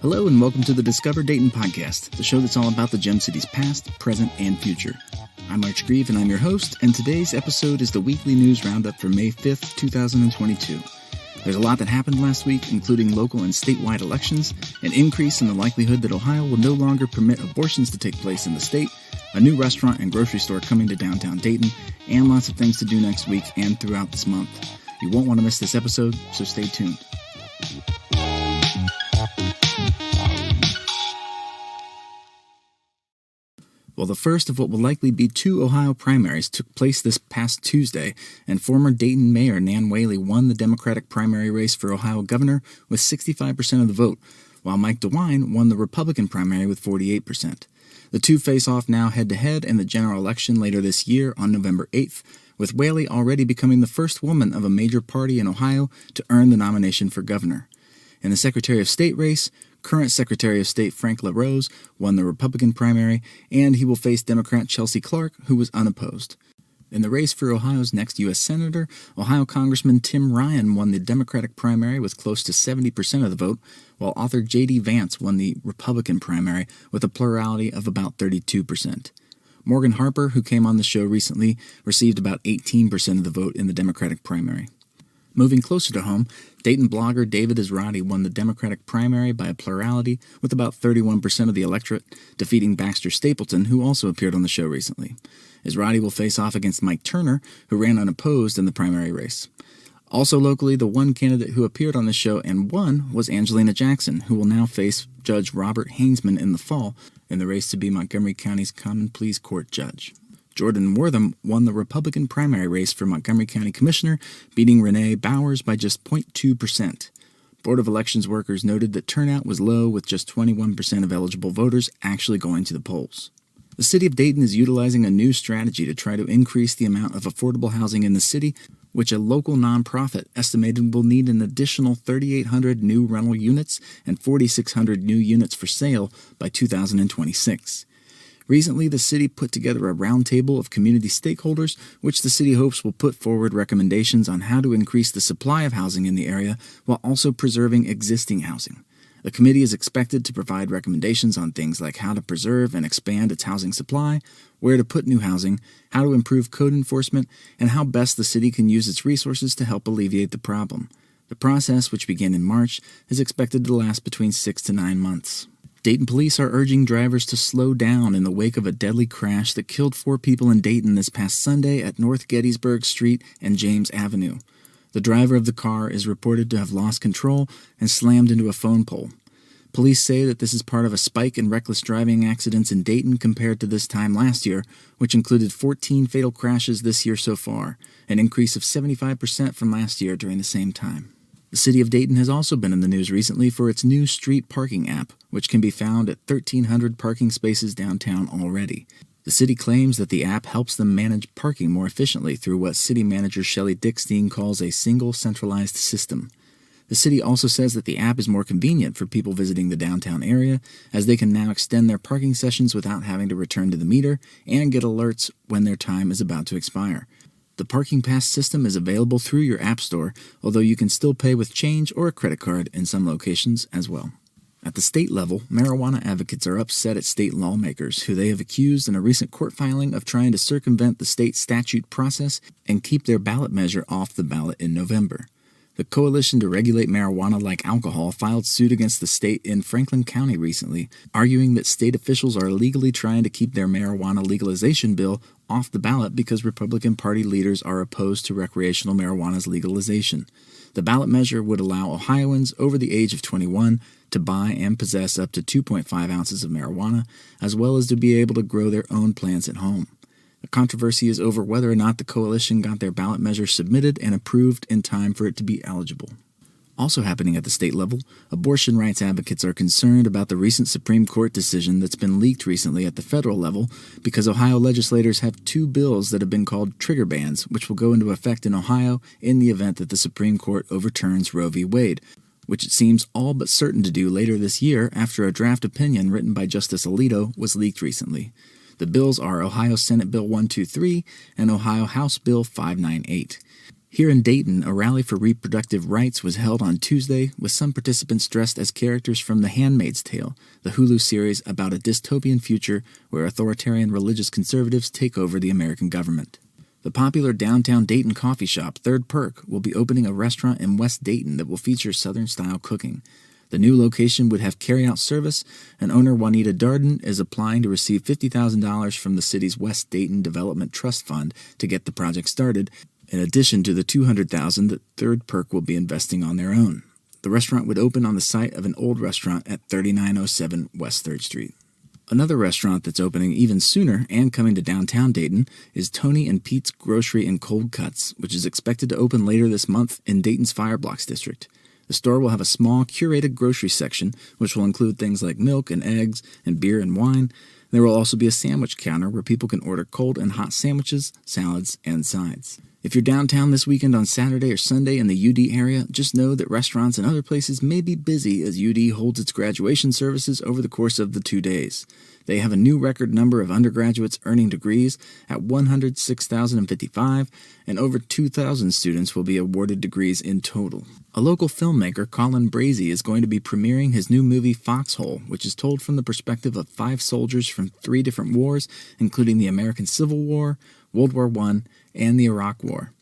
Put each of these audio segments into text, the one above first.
Hello and welcome to the Discover Dayton podcast, the show that's all about the Gem City's past, present, and future. I'm Arch Grieve and I'm your host, and today's episode is the weekly news roundup for May 5th, 2022. There's a lot that happened last week, including local and statewide elections, an increase in the likelihood that Ohio will no longer permit abortions to take place in the state, a new restaurant and grocery store coming to downtown Dayton, and lots of things to do next week and throughout this month. You won't want to miss this episode, so stay tuned. Well, the first of what will likely be two Ohio primaries took place this past Tuesday, and former Dayton Mayor Nan Whaley won the Democratic primary race for Ohio governor with 65% of the vote, while Mike DeWine won the Republican primary with 48%. The two face off now head-to-head in the general election later this year on November 8th, with Whaley already becoming the first woman of a major party in Ohio to earn the nomination for governor. In the Secretary of State race, current Secretary of State Frank LaRose won the Republican primary, and he will face Democrat Chelsea Clark, who was unopposed. In the race for Ohio's next U.S. Senator, Ohio Congressman Tim Ryan won the Democratic primary with close to 70% of the vote, while author J.D. Vance won the Republican primary with a plurality of about 32%. Morgan Harper, who came on the show recently, received about 18% of the vote in the Democratic primary. Moving closer to home, Dayton blogger David Israti won the Democratic primary by a plurality with about 31% of the electorate, defeating Baxter Stapleton, who also appeared on the show recently. Israti will face off against Mike Turner, who ran unopposed in the primary race. Also locally, the one candidate who appeared on the show and won was Angelina Jackson, who will now face Judge Robert Hainsman in the fall in the race to be Montgomery County's Common Pleas Court judge. Jordan Wortham won the Republican primary race for Montgomery County Commissioner, beating Renee Bowers by just 0.2%. Board of Elections workers noted that turnout was low, with just 21% of eligible voters actually going to the polls. The city of Dayton is utilizing a new strategy to try to increase the amount of affordable housing in the city, which a local nonprofit estimated will need an additional 3,800 new rental units and 4,600 new units for sale by 2026. Recently, the city put together a roundtable of community stakeholders, which the city hopes will put forward recommendations on how to increase the supply of housing in the area while also preserving existing housing. The committee is expected to provide recommendations on things like how to preserve and expand its housing supply, where to put new housing, how to improve code enforcement, and how best the city can use its resources to help alleviate the problem. The process, which began in March, is expected to last between 6 to 9 months. Dayton police are urging drivers to slow down in the wake of a deadly crash that killed 4 people in Dayton this past Sunday at North Gettysburg Street and James Avenue. The driver of the car is reported to have lost control and slammed into a phone pole. Police say that this is part of a spike in reckless driving accidents in Dayton compared to this time last year, which included 14 fatal crashes this year so far, an increase of 75% from last year during the same time. The city of Dayton has also been in the news recently for its new street parking app, which can be found at 1,300 parking spaces downtown already. The city claims that the app helps them manage parking more efficiently through what city manager Shelley Dickstein calls a single centralized system. The city also says that the app is more convenient for people visiting the downtown area, as they can now extend their parking sessions without having to return to the meter and get alerts when their time is about to expire. The Parking Pass system is available through your app store, although you can still pay with change or a credit card in some locations as well. At the state level, marijuana advocates are upset at state lawmakers, who they have accused in a recent court filing of trying to circumvent the state statute process and keep their ballot measure off the ballot in November. The Coalition to Regulate Marijuana Like Alcohol filed suit against the state in Franklin County recently, arguing that state officials are illegally trying to keep their marijuana legalization bill off the ballot because Republican Party leaders are opposed to recreational marijuana's legalization. The ballot measure would allow Ohioans over the age of 21 to buy and possess up to 2.5 ounces of marijuana, as well as to be able to grow their own plants at home. The controversy is over whether or not the coalition got their ballot measure submitted and approved in time for it to be eligible. Also happening at the state level, abortion rights advocates are concerned about the recent Supreme Court decision that's been leaked recently at the federal level because Ohio legislators have 2 bills that have been called trigger bans, which will go into effect in Ohio in the event that the Supreme Court overturns Roe v. Wade, which it seems all but certain to do later this year after a draft opinion written by Justice Alito was leaked recently. The bills are Ohio Senate Bill 123 and Ohio House Bill 598. Here in Dayton, a rally for reproductive rights was held on Tuesday, with some participants dressed as characters from The Handmaid's Tale, the Hulu series about a dystopian future where authoritarian religious conservatives take over the American government. The popular downtown Dayton coffee shop, Third Perk, will be opening a restaurant in West Dayton that will feature Southern-style cooking. The new location would have carry-out service, and owner Juanita Darden is applying to receive $50,000 from the city's West Dayton Development Trust Fund to get the project started, in addition to the $200,000 that Third Perk will be investing on their own. The restaurant would open on the site of an old restaurant at 3907 West 3rd Street. Another restaurant that's opening even sooner and coming to downtown Dayton is Tony and Pete's Grocery and Cold Cuts, which is expected to open later this month in Dayton's Fireblocks district. The store will have a small, curated grocery section, which will include things like milk and eggs and beer and wine. There will also be a sandwich counter where people can order cold and hot sandwiches, salads, and sides. If you're downtown this weekend on Saturday or Sunday in the UD area, just know that restaurants and other places may be busy as UD holds its graduation services over the course of the 2 days. They have a new record number of undergraduates earning degrees at 106,055, and over 2,000 students will be awarded degrees in total. A local filmmaker, Colin Brazy, is going to be premiering his new movie Foxhole, which is told from the perspective of 5 soldiers from 3 different wars, including the American Civil War, World War I, and the Iraq War.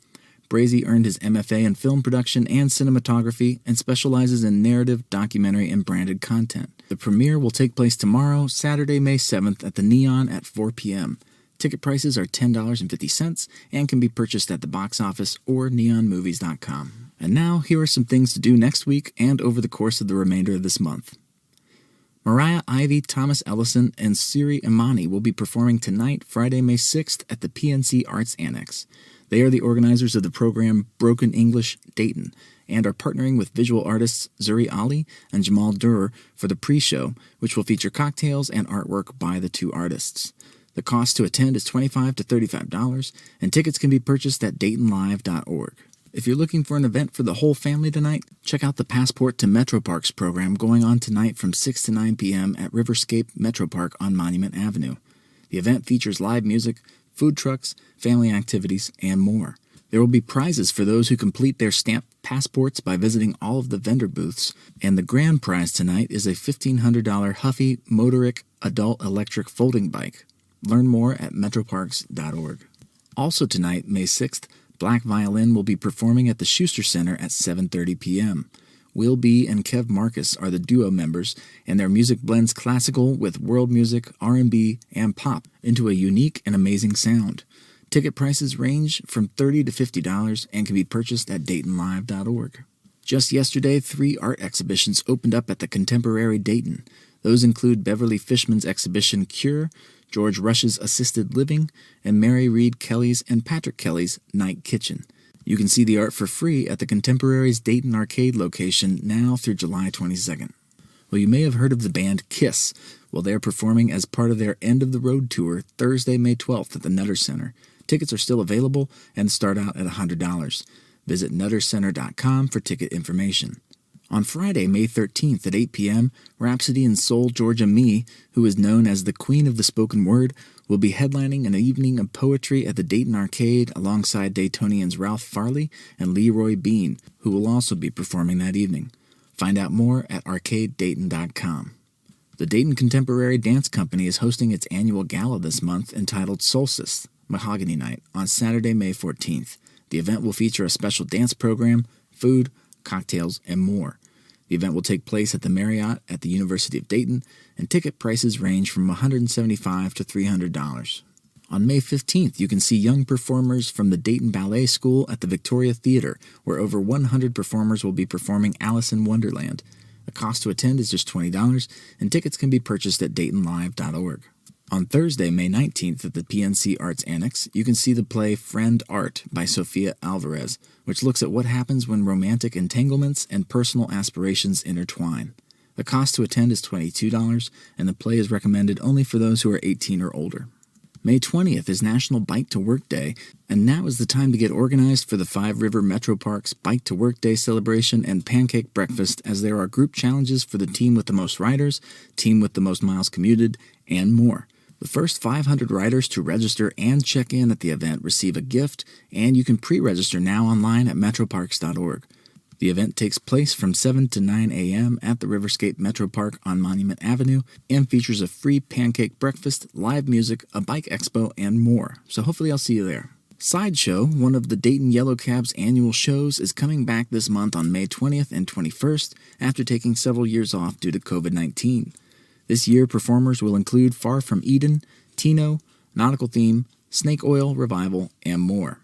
Brazy earned his MFA in film production and cinematography and specializes in narrative, documentary, and branded content. The premiere will take place tomorrow, Saturday, May 7th at the Neon at 4 p.m. Ticket prices are $10.50 and can be purchased at the box office or neonmovies.com. And now, here are some things to do next week and over the course of the remainder of this month. Mariah Ivy, Thomas Ellison, and Siri Imani will be performing tonight, Friday, May 6th, at the PNC Arts Annex. They are the organizers of the program Broken English Dayton and are partnering with visual artists Zuri Ali and Jamal Durr for the pre-show, which will feature cocktails and artwork by the 2 artists. The cost to attend is $25 to $35, and tickets can be purchased at DaytonLive.org. If you're looking for an event for the whole family tonight, check out the Passport to MetroParks program going on tonight from 6 to 9 p.m. at Riverscape MetroPark on Monument Avenue. The event features live music, food trucks, family activities, and more. There will be prizes for those who complete their stamped passports by visiting all of the vendor booths, and the grand prize tonight is a $1,500 Huffy Motoric Adult Electric Folding Bike. Learn more at metroparks.org. Also tonight, May 6th, Black Violin will be performing at the Schuster Center at 7:30 p.m. Will B and Kev Marcus are the duo members, and their music blends classical with world music, R&B, and pop into a unique and amazing sound. Ticket prices range from $30 to $50 and can be purchased at DaytonLive.org. Just yesterday, 3 art exhibitions opened up at the Contemporary Dayton. Those include Beverly Fishman's exhibition Cure, George Rush's Assisted Living, and Mary Reed Kelly's and Patrick Kelly's Night Kitchen. You can see the art for free at the Contemporary's Dayton Arcade location now through July 22nd. Well, you may have heard of the band Kiss. Well, they're performing as part of their End of the Road tour Thursday, May 12th at the Nutter Center. Tickets are still available and start out at $100. Visit nuttercenter.com for ticket information. On Friday, May 13th at 8 p.m., Rhapsody in Soul Georgia Me, who is known as the Queen of the Spoken Word, will be headlining an evening of poetry at the Dayton Arcade alongside Daytonians Ralph Farley and Leroy Bean, who will also be performing that evening. Find out more at arcadedayton.com. The Dayton Contemporary Dance Company is hosting its annual gala this month entitled Solstice, Mahogany Night, on Saturday, May 14th. The event will feature a special dance program, food, cocktails, and more. The event will take place at the Marriott at the University of Dayton, and ticket prices range from $175 to $300. On May 15th, you can see young performers from the Dayton Ballet School at the Victoria Theater, where over 100 performers will be performing Alice in Wonderland. The cost to attend is just $20, and tickets can be purchased at DaytonLive.org. On Thursday, May 19th at the PNC Arts Annex, you can see the play Friend Art by Sofia Alvarez, which looks at what happens when romantic entanglements and personal aspirations intertwine. The cost to attend is $22, and the play is recommended only for those who are 18 or older. May 20th is National Bike to Work Day, and now is the time to get organized for the Five River MetroParks Bike to Work Day celebration and pancake breakfast, as there are group challenges for the team with the most riders, team with the most miles commuted, and more. The first 500 riders to register and check in at the event receive a gift, and you can pre-register now online at MetroParks.org. The event takes place from 7 to 9 a.m. at the Riverscape Metro Park on Monument Avenue and features a free pancake breakfast, live music, a bike expo, and more. So hopefully I'll see you there. Sideshow, one of the Dayton Yellow Cab's annual shows, is coming back this month on May 20th and 21st after taking several years off due to COVID-19. This year, performers will include Far From Eden, Tino, Nautical Theme, Snake Oil Revival, and more.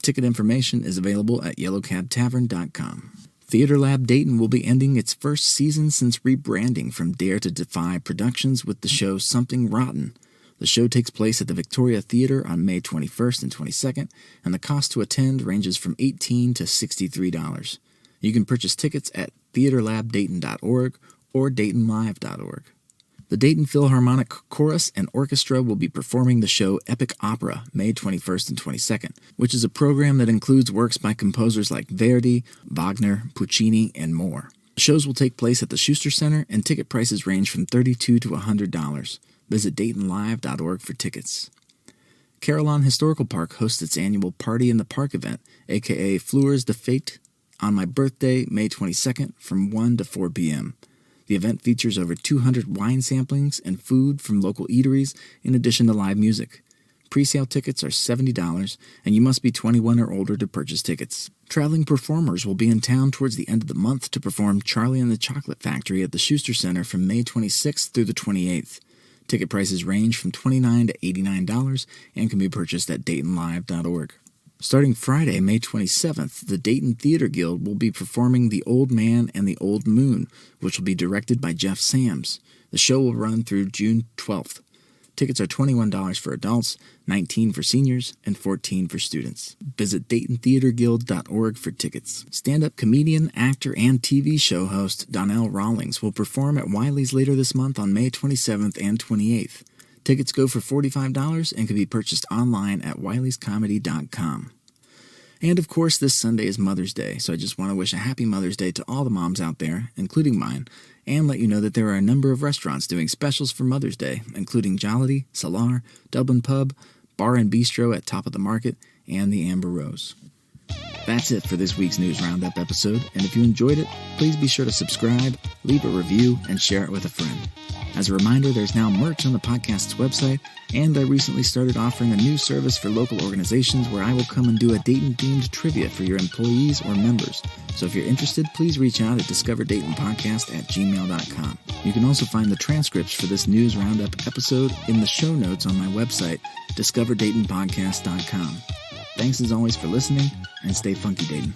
Ticket information is available at yellowcabtavern.com. Theater Lab Dayton will be ending its first season since rebranding from Dare to Defy Productions with the show Something Rotten. The show takes place at the Victoria Theater on May 21st and 22nd, and the cost to attend ranges from $18 to $63. You can purchase tickets at theaterlabdayton.org or daytonlive.org. The Dayton Philharmonic Chorus and Orchestra will be performing the show Epic Opera May 21st and 22nd, which is a program that includes works by composers like Verdi, Wagner, Puccini, and more. The shows will take place at the Schuster Center, and ticket prices range from $32 to $100. Visit daytonlive.org for tickets. Carillon Historical Park hosts its annual Party in the Park event, aka Fleurs de Fête, on my birthday, May 22nd, from 1 to 4 p.m. The event features over 200 wine samplings and food from local eateries, in addition to live music. Pre-sale tickets are $70, and you must be 21 or older to purchase tickets. Traveling performers will be in town towards the end of the month to perform Charlie and the Chocolate Factory at the Schuster Center from May 26th through the 28th. Ticket prices range from $29 to $89 and can be purchased at daytonlive.org. Starting Friday, May 27th, the Dayton Theater Guild will be performing The Old Man and the Old Moon, which will be directed by Jeff Sams. The show will run through June 12th. Tickets are $21 for adults, $19 for seniors, and $14 for students. Visit DaytonTheaterGuild.org for tickets. Stand-up comedian, actor, and TV show host Donnell Rawlings will perform at Wiley's later this month on May 27th and 28th. Tickets go for $45 and can be purchased online at wileyscomedy.com. And of course, this Sunday is Mother's Day, so I just want to wish a happy Mother's Day to all the moms out there, including mine, and let you know that there are a number of restaurants doing specials for Mother's Day, including Jollity, Salar, Dublin Pub, Bar and Bistro at Top of the Market, and the Amber Rose. That's it for this week's News Roundup episode, and if you enjoyed it, please be sure to subscribe, leave a review, and share it with a friend. As a reminder, there's now merch on the podcast's website, and I recently started offering a new service for local organizations where I will come and do a Dayton-themed trivia for your employees or members. So if you're interested, please reach out at discoverdaytonpodcast@gmail.com. You can also find the transcripts for this News Roundup episode in the show notes on my website, discoverdaytonpodcast.com. Thanks as always for listening, and stay funky, Dayton.